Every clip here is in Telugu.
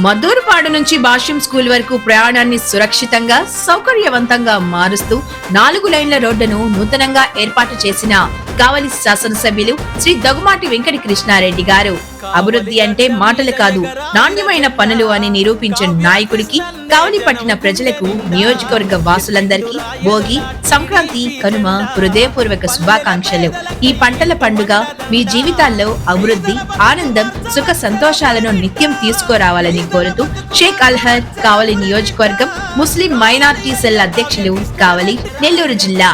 మద్దూరుపాడు నుంచి భాష్యం స్కూల్ వరకు ప్రయాణాన్ని సురక్షితంగా సౌకర్యవంతంగా మారుస్తూ 4 లైన్ల రోడ్డును నూతనంగా ఏర్పాటు చేసిన కావలి శాసనసభ్యులు శ్రీ దగుమాటి వెంకట కృష్ణారెడ్డి గారు. అభివృద్ధి అంటే మాటలు కాదు, నాణ్యమైన పనులు అని నిరూపించిన నాయకుడికి కావలి పట్టిన ప్రజలకు, నియోజకవర్గ వాసులందరికీ భోగి, సంక్రాంతి, కనుమ హృదయపూర్వక శుభాకాంక్షలు. ఈ పంటల పండుగ మీ జీవితాల్లో అభివృద్ధి, ఆనందం, సుఖ సంతోషాలను నిత్యం తీసుకురావాలని కోరుతూ షేక్ అల్హర్, కావలి నియోజకవర్గం ముస్లిం మైనార్టీ సెల్ అధ్యక్షులు, కావలి, నెల్లూరు జిల్లా.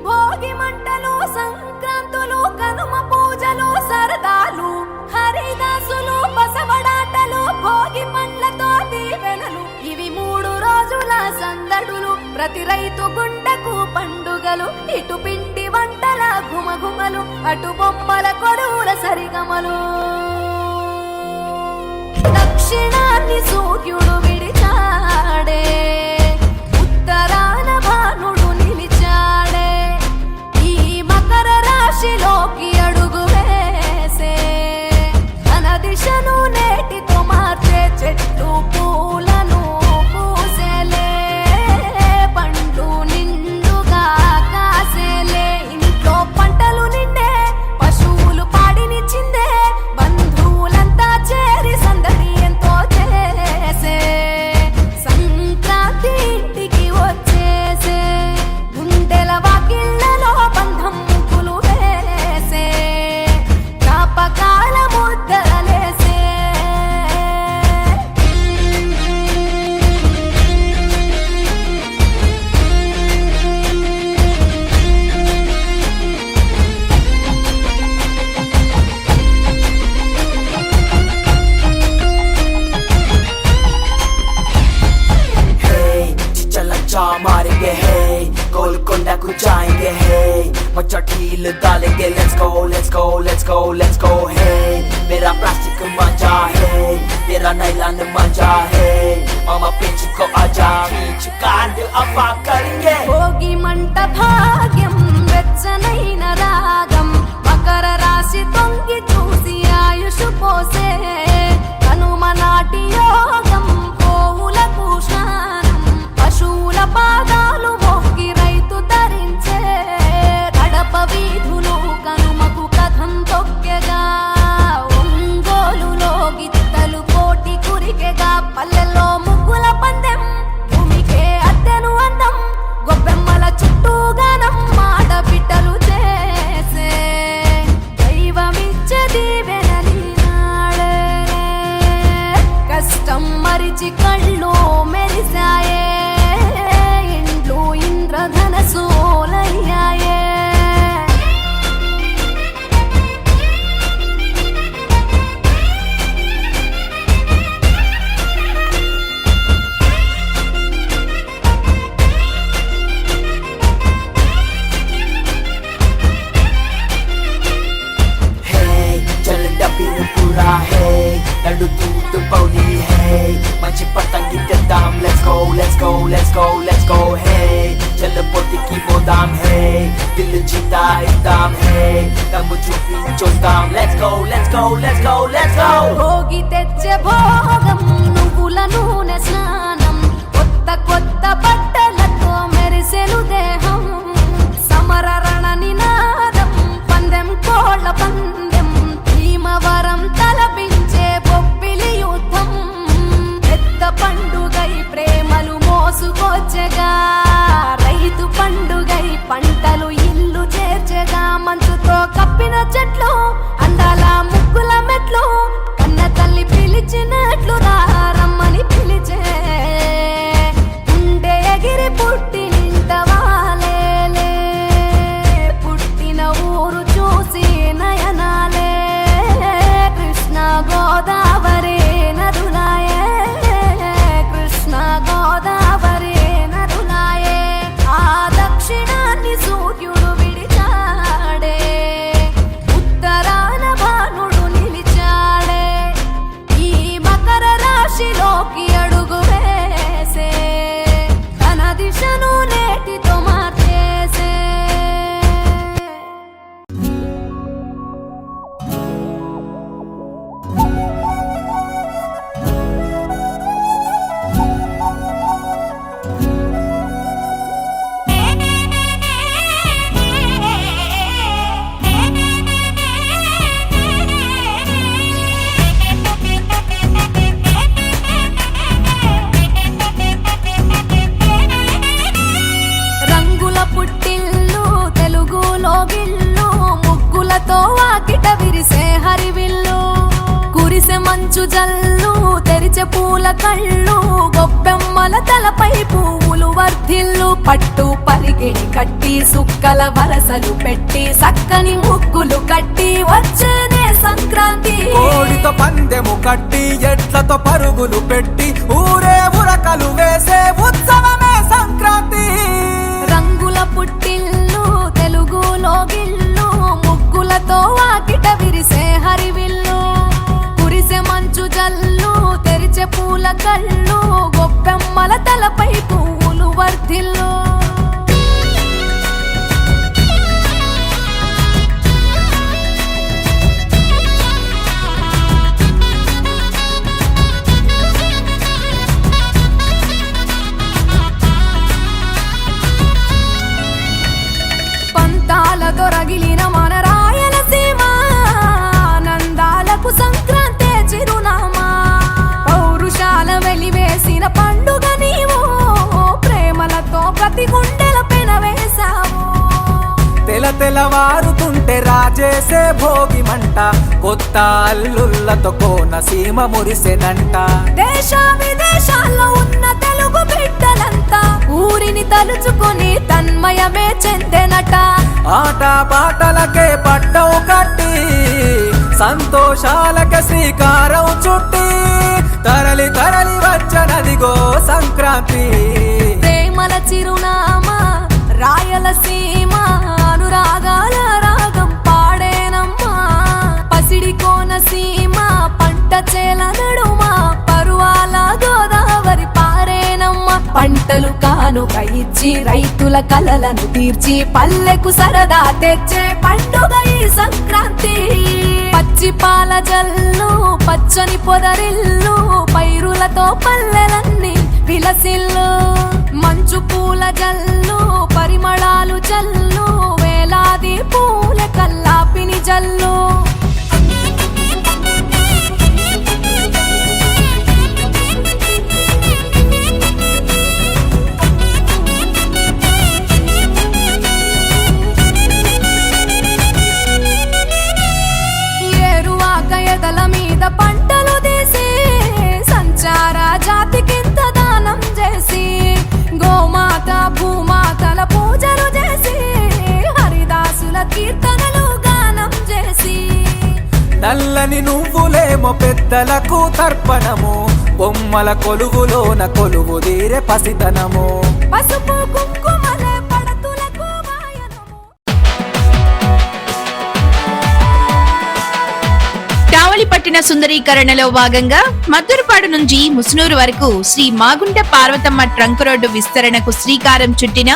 భోగి మంటలు, సంక్రాంతులు, కనుమ పూజలు, సరదాలు, హరిదాసులు, బసవడాటలు, భోగి పండ్లతో దీవెనలు, ఇవి 3 రోజుల సందడులు. ప్రతి రైతు గుండెకు పండుగలు, ఇటు పిండి వంటల గుమగుమలు, అటు బొమ్మల కొలువుల సరిగమలు. దక్షిణాన్ని సూర్యుడు విడిచాడే, ఉత్తరాన భానుడు నిలిచాడే, ఈ మకర రాశిలోకి అడుగు వేసే, తన దిశను నేటితో మార్చే చెట్లు పూలను పూసేలే, పండ్లు నిండుగా కాసేలే, ఇంట్లో పంటలు నిండే, పశువులు పాడినిచ్చిందే, బంధువులంతా చేరి సందడి ఎంతో చేసే, సంక్రాంతి ఇంటికి వచ్చేసే, గుండెల వాకిళ్లలో బంధం ముగ్గులు వేసే, జ్ఞాపకాల ముద్దలేసే. मारेंगे है गोलकोंडा को जाएंगे है मचा ढील डालेंगे let's go let's go let's go let's go है मेरा प्लास्टिक मजा है तेरा नाइलॉन मजा है मामा पिंच को आजा खींच कांड अफा करेंगे. భోగి మంట భాగ్యం, వెచ్చనైన రాగం, మకర రాశి తొంగి చూసి ఆయుషు పోసే, కనుమ నాటి యోగం, పోవులకు స్నానం, పశువుల పాదాలు మొక్కి రైతు ధరించే, కడప వీధులు కనుమకు కథం తొక్కెగా, ఒంగోలులో గిత్తలు కోటి కురికెగా, పల్లెల్లో ముగ్గుల పందెం, భూమికే అద్దెను అందం, గొబ్బెమ్మల చుట్టూ గానం, ఆడబిడ్డలు చేసే, దైవమిచ్చే దీవెనలి నాడే, కష్టం మరిచి కళ్ళు మెరిసాయే, ఇండ్లు ఇంద్రధనసూలయ్యాయే. Hey, चल डबीर पूरा है लड्डू दूध पौली है मची पतंगी के दाम let's go let's go let's go let's go hey चल पोती की वो दाम है दिल जीता एकदम है दम चुपी जो दाम let's go let's go let's go let's go. Bhogi తెచ్చే భోగం, నువ్వుల నూనె స్నానం, కొత్త కొత్త బట్టలతో మెరిసెను దేహం, సమర రణ నినాదం, పందెం కోళ్ళ పందెం, భీమవరం తలపించే బొబ్బిలి యుద్ధం, పెద్ద పండుగై ప్రేమలు మోసుకొచ్చగా, రైతు పండుగై పంటలు ఇల్లు చేర్చగా, మంచుతో కప్పిన చెట్లు, అందాల ముగ్గుల మెట్లు, కన్న తల్లి పిలిచినట్లు రమ్మని పిలిచే, గుండె ఎగిరి పుట్టి నింట వాలేలే, పుట్టిన ఊరు చూసి నయనాలే, కృష్ణ గోదావరి నదులాయే, కృష్ణ గోదావరి నదులాయే, ఆ దక్షిణాన్ని సూర్యుడు విడిచాడే, ఉత్తరాన భానుడు నిలిచాడే, ఈ మకర రాశి మంచు జల్లు తెరిచే పూల కళ్ళు గొప్పెమ్మల తలపై పువ్వులు వర్ధిల్లు పట్టు పరిగిడి కట్టి సుక్కల వరసలు పెట్టి సక్కని ముగ్గులు కట్టి వచ్చేనే సంక్రాంతి కోడితో పందెము కట్టి ఎట్లతో పరుగులు పెట్టి ఊరే ఉరకలు వేసే ఉత్సవమే సంక్రాంతి రంగుల పుట్టిల్లు తెలుగులో గిల్లు ముగ్గులతో వాకిట విరిసే హరివిల్లు కురిసే మంచు జల్లు తెరిచే పూల కళ్ళు గొప్పెమ్మల తలపై పువ్వులు వర్ధిల్లు పంతాలతో రగిలిన మన రాయలసీమ ఆనందాలకు సంక్రాంతే చిరునామా పౌరుషాల వెలివేసిన పండుగ నీవు ప్రేమలతో ప్రతి గుండెల పెనవేశావు తెలవారుతుంటే రాజేసే భోగి మంట కొత్త అల్లుళ్ళతో కోనసీమ మురిసెనంట దేశ విదేశాల్లో ఉన్న తెలుగు బిడ్డలంతా ఊరిని తలుచుకొని తన్మయమే చెందెనట ఆట పాటలకే పట్టవు కట్టి సంతోషాలకే శ్రీకారం చుట్టి తరలి తరలి వచ్చనదిగో సంక్రాంతి ప్రేమల చిరునామా రాయలసీమ అనురాగాల రాగం పాడేనమ్మా పసిడి కోనసీమ పంట చేల నడుమ పరువాల గోదావరి పారేనమ్మ పంటలు కానుక ఇచ్చి రైతుల కలలను తీర్చి పల్లెకు సరదా తెచ్చే పండుగ ఈ సంక్రాంతి పచ్చి పాల జల్లు పచ్చని పొదరిల్లు పైరులతో పల్లెలన్నీ విలసిల్లు మంచు పూల జల్లు పరిమళాలు జల్లు వేలాది పూల కల్లాపిని జల్లు ఏరువాక ఎదల మీద పంటలు తీసి సంచార జాతికింత దానం చేసి గోమాత భూమాతల పూజలు చేసి హరిదాసుల కీర్తనలు గానం చేసి నల్లని నువ్వులేమో పెద్దలకు తర్పణము బొమ్మల కొలువులోన కొలువు తీరే పసితనము పసుపు కుంకుమలే పడతులకు వాయనము కావలి పట్టిన సుందరీకరణలో భాగంగా మద్దూరుపాడు నుంచి ముసునూరు వరకు శ్రీ మాగుంట పార్వతమ్మ ట్రంక్ రోడ్డు విస్తరణకు శ్రీకారం చుట్టిన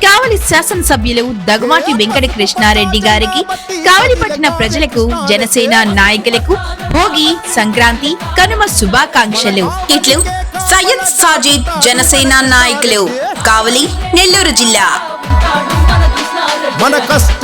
కావలి శాసనసభ్యులు దగుమాటి వెంకట కృష్ణారెడ్డి గారికి కావలి పట్టిన ప్రజలకు జనసేన నాయకులకు భోగి సంక్రాంతి కనుమ శుభాకాంక్షలు. ఇట్లు సయ్యద్ సాజిద్ జనసేన నాయకులు కావలి నెల్లూరు జిల్లా. మన కష్ట